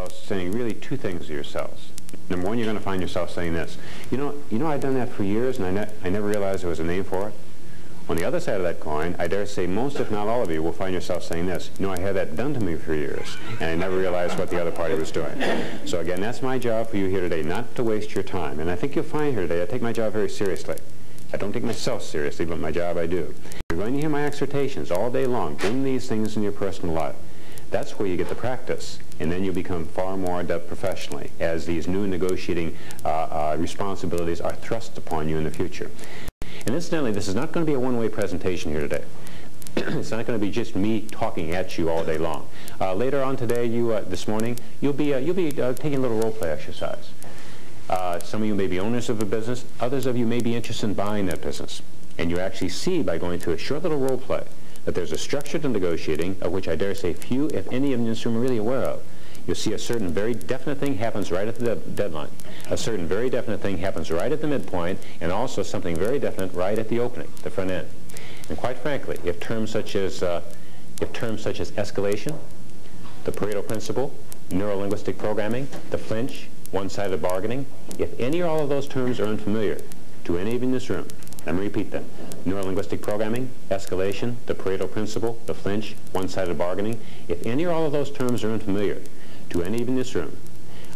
yourselves saying really two things to yourselves. Number one, you're going to find yourself saying this. You know, I've done that for years, and I never realized there was a name for it. On the other side of that coin, I dare say most, if not all of you, will find yourself saying this. You know, I had that done to me for years, and I never realized what the other party was doing. So again, that's my job for you here today, not to waste your time. And I think you'll find here today, I take my job very seriously. I don't take myself seriously, but my job I do. You're going to hear my exhortations all day long. Bring these things in your personal life. That's where you get the practice, and then you become far more adept professionally as these new negotiating responsibilities are thrust upon you in the future. And incidentally, this is not going to be a one-way presentation here today. It's not going to be just me talking at you all day long. Later on today, this morning, you'll be taking a little role-play exercise. Some of you may be owners of a business. Others of you may be interested in buying that business. And you actually see by going through a short little role-play that there's a structure to negotiating of which I dare say few, if any, of you in this room are really aware of. You'll see a certain very definite thing happens right at the deadline. A certain very definite thing happens right at the midpoint, and also something very definite right at the opening, the front end. And quite frankly, if terms such as escalation, the Pareto principle, neuro-linguistic programming, the flinch, one-sided bargaining, if any or all of those terms are unfamiliar to any of you in this room, let me repeat them. Neuro-linguistic programming, escalation, the Pareto principle, the flinch, one-sided bargaining, if any or all of those terms are unfamiliar to any of you in this room,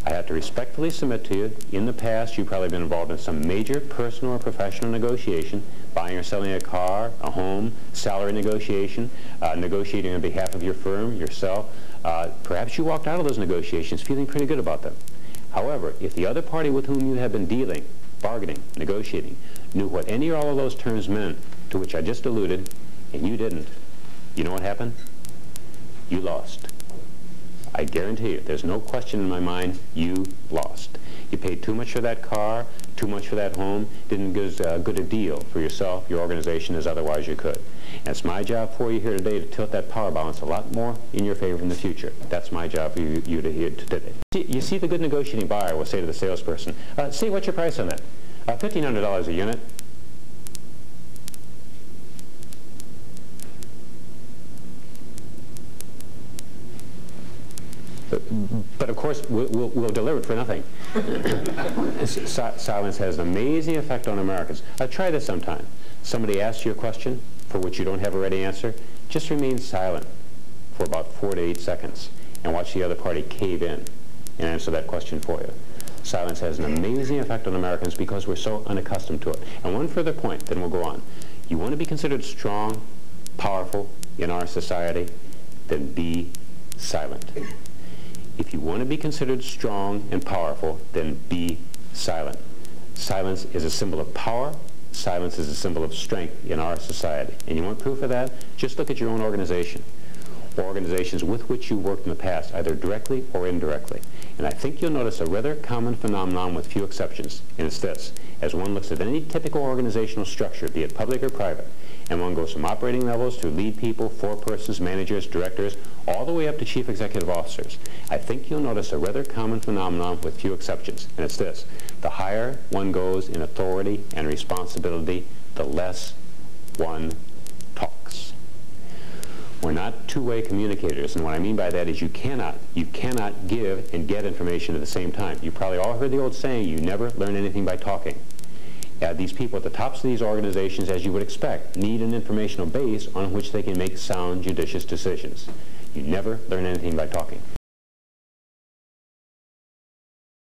I have to respectfully submit to you, in the past you've probably been involved in some major personal or professional negotiation, buying or selling a car, a home, salary negotiation, negotiating on behalf of your firm, yourself. Perhaps you walked out of those negotiations feeling pretty good about them. However, if the other party with whom you have been dealing, bargaining, negotiating, knew what any or all of those terms meant, to which I just alluded, and you didn't, you know what happened? You lost. I guarantee you, there's no question in my mind, you lost. You paid too much for that car, too much for that home, didn't get as good a deal for yourself, your organization, as otherwise you could. And it's my job for you here today to tilt that power balance a lot more in your favor in the future. That's my job for you to hear today. You see, the good negotiating buyer will say to the salesperson, see, what's your price on that? $1,500 a unit. But of course, we'll deliver it for nothing. Silence has an amazing effect on Americans. Try this sometime. Somebody asks you a question for which you don't have a ready answer. Just remain silent for about 4 to 8 seconds and watch the other party cave in and answer that question for you. Silence has an amazing effect on Americans because we're so unaccustomed to it. And one further point, then we'll go on. You want to be considered strong, powerful in our society, then be silent. If you want to be considered strong and powerful, then be silent. Silence is a symbol of power. Silence is a symbol of strength in our society. And you want proof of that? Just look at your own organization, or organizations with which you worked in the past, either directly or indirectly. And I think you'll notice a rather common phenomenon with few exceptions, and it's this. As one looks at any typical organizational structure, be it public or private, and one goes from operating levels to lead people, forepersons, managers, directors, all the way up to chief executive officers, I think you'll notice a rather common phenomenon with few exceptions, and it's this. The higher one goes in authority and responsibility, the less one talks. We're not two-way communicators, and what I mean by that is you cannot give and get information at the same time. You probably all heard the old saying, you never learn anything by talking. These people at the tops of these organizations, as you would expect, need an informational base on which they can make sound, judicious decisions. You never learn anything by talking.